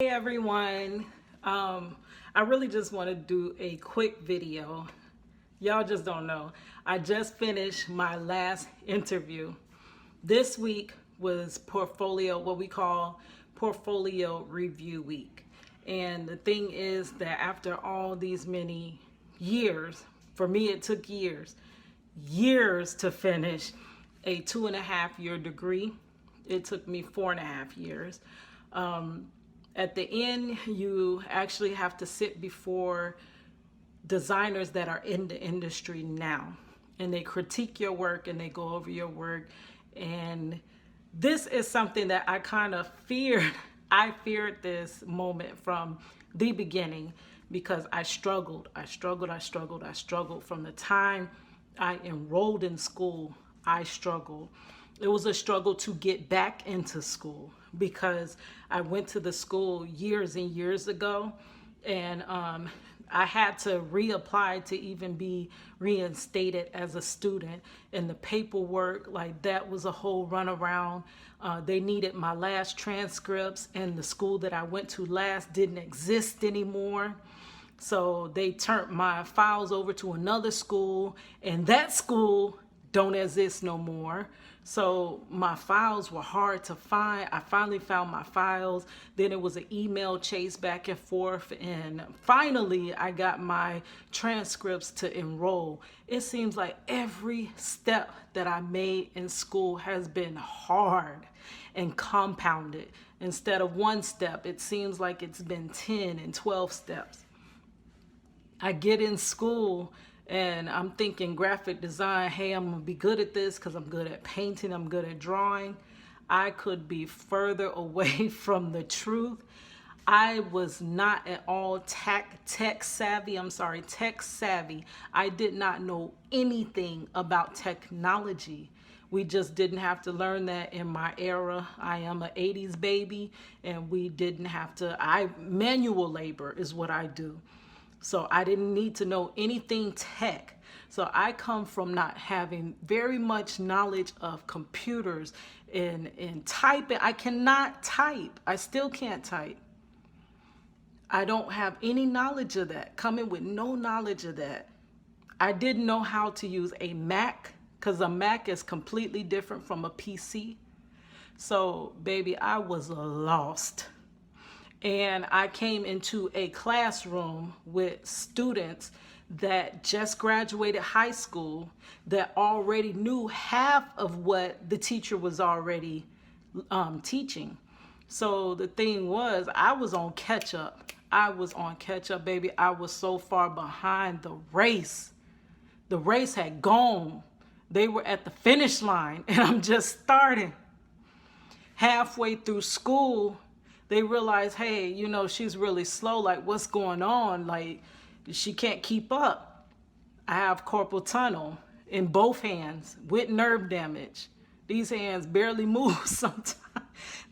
Hey everyone, I really just want to do a quick video. Y'all just don't know. I just finished my last interview. This week was portfolio, what we call portfolio review week. And the thing is that after all these many years, for me it took years to finish a 2.5-year degree. It took me 4.5 years. At the end, you actually have to sit before designers that are in the industry now, and they critique your work and they go over your work. And this is something that I kind of feared. I feared this moment from the beginning because I struggled from the time I enrolled in school. I struggled. It was a struggle to get back into school because I went to the school years and years ago, and I had to reapply to even be reinstated as a student. And the paperwork, like, that was a whole runaround. They needed my last transcripts, and the school that I went to last didn't exist anymore. So they turned my files over to another school, and that school don't exist no more. So my files were hard to find. I finally found my files. Then it was an email chase back and forth. And finally, I got my transcripts to enroll. It seems like every step that I made in school has been hard and compounded. Instead of one step, it seems like it's been 10 and 12 steps. I get in school and I'm thinking graphic design, hey, I'm gonna be good at this because I'm good at painting, I'm good at drawing. I could be further away from the truth. I was not at all tech savvy. I did not know anything about technology. We just didn't have to learn that in my era. I am an 80s baby, and we didn't have to. Manual labor is what I do. So I didn't need to know anything tech. So I come from not having very much knowledge of computers and typing. I cannot type. I still can't type. I don't have any knowledge of that. Coming with no knowledge of that. I didn't know how to use a Mac, because a Mac is completely different from a PC. So baby, I was lost. And I came into a classroom with students that just graduated high school that already knew half of what the teacher was already teaching. So the thing was, I was on catch up. Baby. I was so far behind the race. The race had gone. They were at the finish line, and I'm just starting. Halfway through school, they realize, hey, she's really slow. Like, what's going on? Like, she can't keep up. I have carpal tunnel in both hands with nerve damage. These hands barely move sometimes.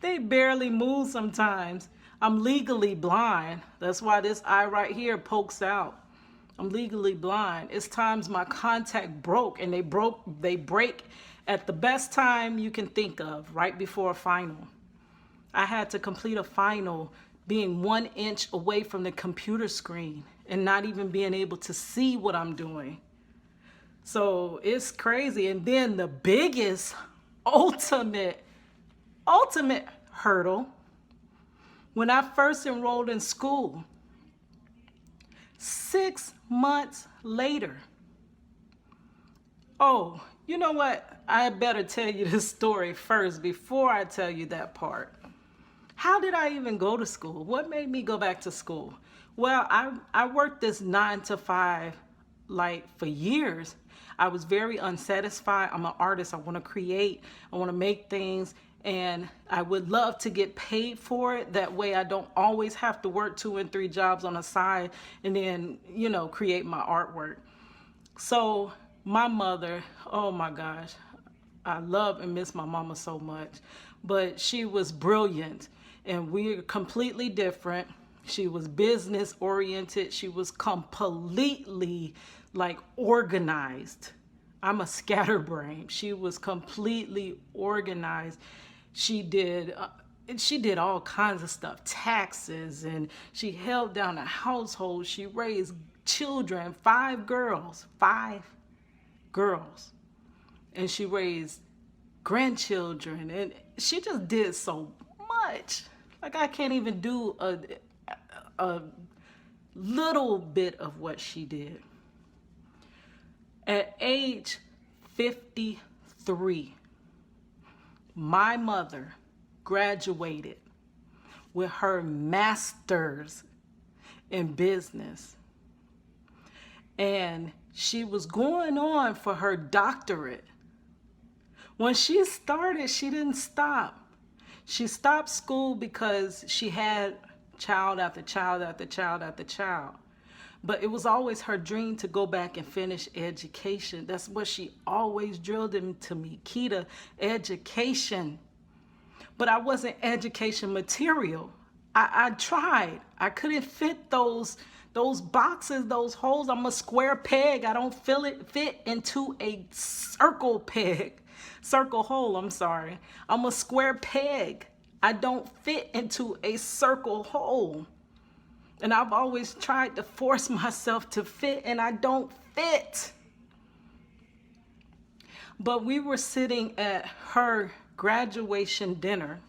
They barely move sometimes. I'm legally blind. That's why this eye right here pokes out. I'm legally blind. It's times my contact broke, and they break at the best time you can think of, right before a final. I had to complete a final being 1 inch away from the computer screen and not even being able to see what I'm doing. So it's crazy. And then the biggest, ultimate hurdle, when I first enrolled in school, 6 months later. Oh, you know what? I better tell you this story first before I tell you that part. How did I even go to school? What made me go back to school? Well, I worked this 9 to 5 like for years. I was very unsatisfied. I'm an artist. I want to create. I want to make things. And I would love to get paid for it. That way I don't always have to work 2 and 3 jobs on the side and then, create my artwork. So my mother, oh my gosh, I love and miss my mama so much. But she was brilliant. And we're completely different. She was business oriented. She was completely like organized. I'm a scatterbrain. She was completely organized. She did she did all kinds of stuff, taxes, and she held down a household. She raised children, 5 girls, and she raised grandchildren, and she just did so much. Like, I can't even do a little bit of what she did. At age 53, my mother graduated with her master's in business. And she was going on for her doctorate. When she started, she didn't stop. She stopped school because she had child after child after child after child. But it was always her dream to go back and finish education. That's what she always drilled into me. Keita, education. But I wasn't education material. I tried. I couldn't fit those boxes, those holes. I'm a square peg. I don't fit into a circle hole, I'm sorry. I'm a square peg. I don't fit into a circle hole. And I've always tried to force myself to fit, and I don't fit. But we were sitting at her graduation dinner,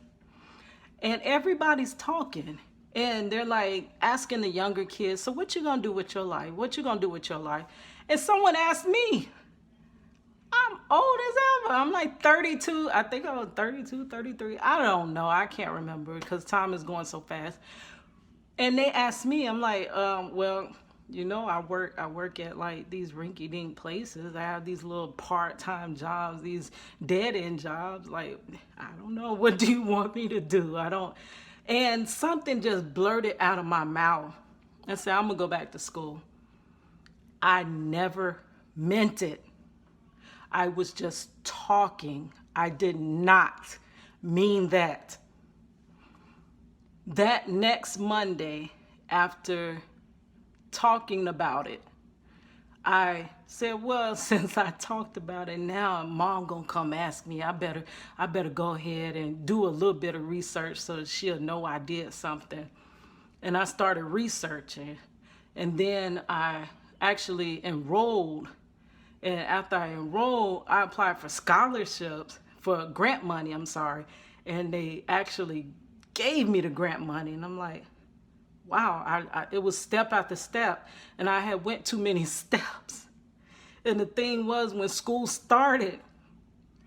and everybody's talking, and they're like asking the younger kids, so what you gonna do with your life? What you gonna do with your life? And someone asked me. I'm old as ever. I'm like 32. I think I was 32, 33. I don't know. I can't remember because time is going so fast. And they asked me, I'm like, well, you know, I work at like these rinky-dink places. I have these little part-time jobs, these dead-end jobs. Like, I don't know. What do you want me to do? I don't. And something just blurted out of my mouth. I said, I'm going to go back to school. I never meant it. I was just talking. I did not mean that. That next Monday, after talking about it, I said, well, since I talked about it, now Mom gonna come ask me. I better go ahead and do a little bit of research so she'll know I did something. And I started researching, and then I actually enrolled. And after I enrolled, I applied for scholarships, for grant money, I'm sorry. And they actually gave me the grant money. And I'm like, wow, it was step after step. And I had went too many steps. And the thing was, when school started,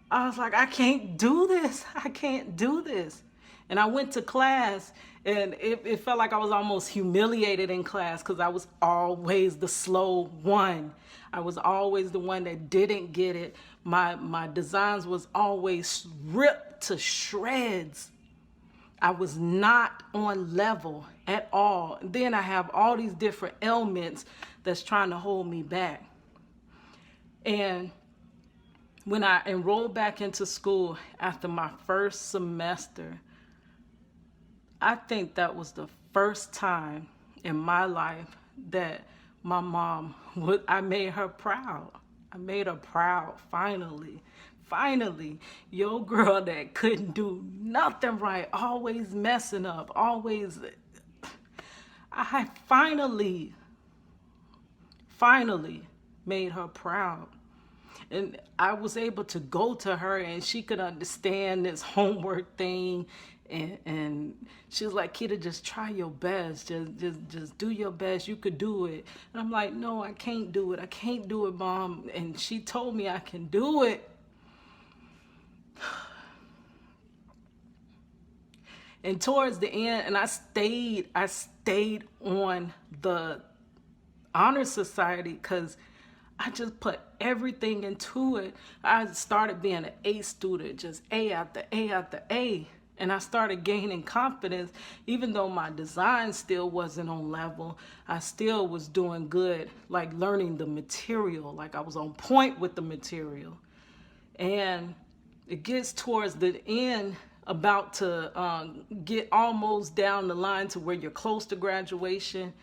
I was like, I can't do this. I can't do this. And I went to class, and it felt like I was almost humiliated in class because I was always the slow one. I was always the one that didn't get it. My designs was always ripped to shreds. I was not on level at all. And then I have all these different ailments that's trying to hold me back. And when I enrolled back into school after my first semester, I think that was the first time in my life that my mom I made her proud. I made her proud, finally. Finally, your girl that couldn't do nothing right, always messing up, always. I finally made her proud. And I was able to go to her, and she could understand this homework thing. And she was like, Keita, just try your best. Just do your best. You could do it. And I'm like, no, I can't do it. I can't do it, Mom. And she told me I can do it. And towards the end, and I stayed on the honor society because I just put everything into it. I started being an A student, just A after A after A. And I started gaining confidence. Even though my design still wasn't on level, I still was doing good, like learning the material, like I was on point with the material. And it gets towards the end, about to get almost down the line to where you're close to graduation.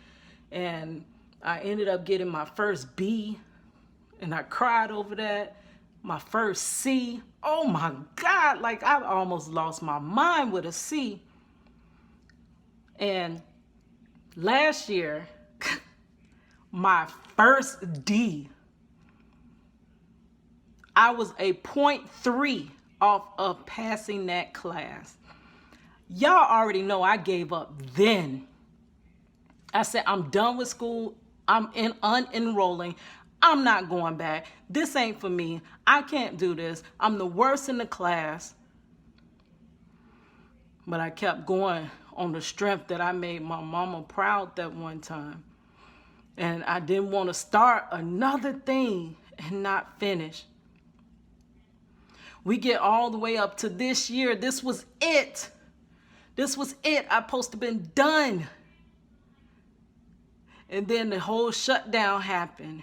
And I ended up getting my first B, and I cried over that. my first C. Oh my God, like I almost lost my mind with a C. And last year, my first D. I was a 0.3 off of passing that class. Y'all already know I gave up then. I said, I'm done with school. I'm unenrolling. I'm not going back. This ain't for me. I can't do this. I'm the worst in the class. But I kept going on the strength that I made my mama proud that one time. And I didn't want to start another thing and not finish. We get all the way up to this year. This was it. This was it. I supposed to been done. And then the whole shutdown happened.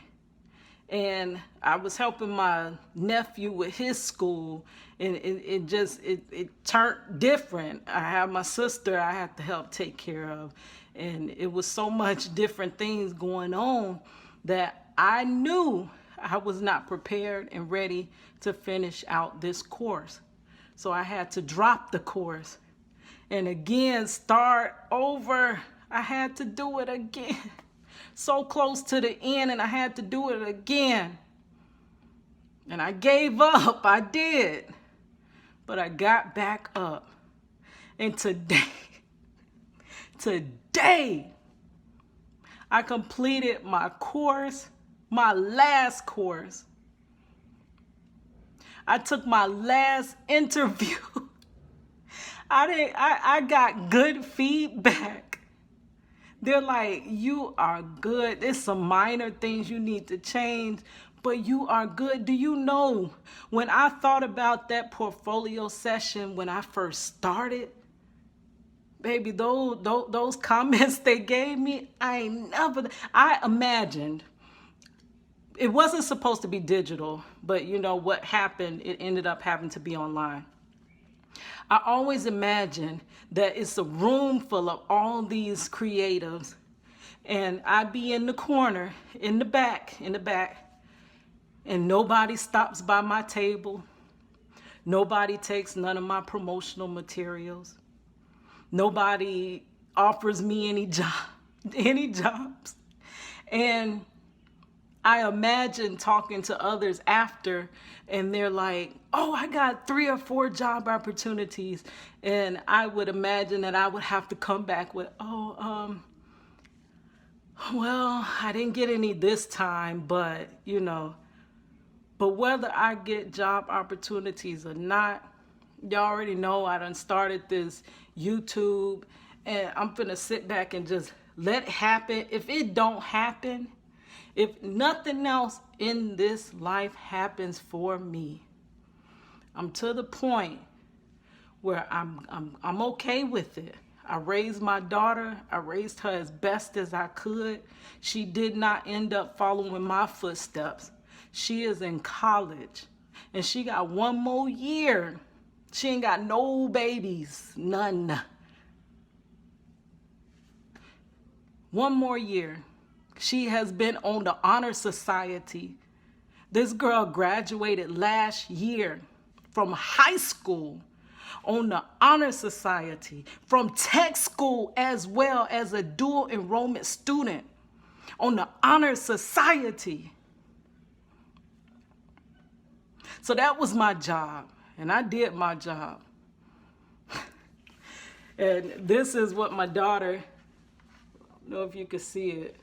And I was helping my nephew with his school. And it turned different. I had my sister I had to help take care of. And it was so much different things going on that I knew I was not prepared and ready to finish out this course. So I had to drop the course and again start over. I had to do it again. So close to the end, and I had to do it again. And I gave up. I did. But I got back up. And today, I completed my course, my last course. I took my last interview. I got good feedback. They're like, you are good. There's some minor things you need to change, but you are good. Do you know, when I thought about that portfolio session when I first started, baby, those comments they gave me, I imagined. It wasn't supposed to be digital, but you know what happened? It ended up having to be online. I always imagine that it's a room full of all these creatives, and I'd be in the corner, in the back, and nobody stops by my table. Nobody takes none of my promotional materials. Nobody offers me any jobs. And I imagine talking to others after, and they're like, oh, I got 3 or 4 job opportunities. And I would imagine that I would have to come back with, well, I didn't get any this time, but, you know. But whether I get job opportunities or not, y'all already know I done started this YouTube, and I'm finna sit back and just let it happen. If it don't happen, if nothing else in this life happens for me, I'm to the point where I'm okay with it. I raised my daughter. I raised her as best as I could. She did not end up following my footsteps. She is in college, and she got 1 more year. She ain't got no babies, none. 1 more year. She has been on the honor society. This girl graduated last year from high school on the honor society, from tech school as well as a dual enrollment student on the honor society. So that was my job, and I did my job. And this is what my daughter, I don't know if you can see it,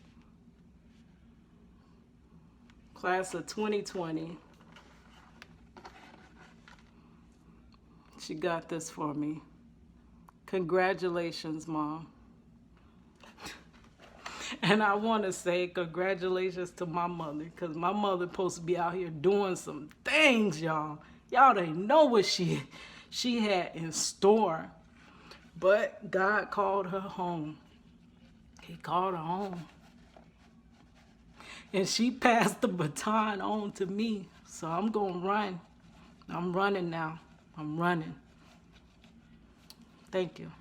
class of 2020. She got this for me. Congratulations, Mom. And I want to say congratulations to my mother, because my mother supposed to be out here doing some things, y'all. Y'all didn't know what she had in store. But God called her home. He called her home. And she passed the baton on to me. So I'm going to run. I'm running now. I'm running. Thank you.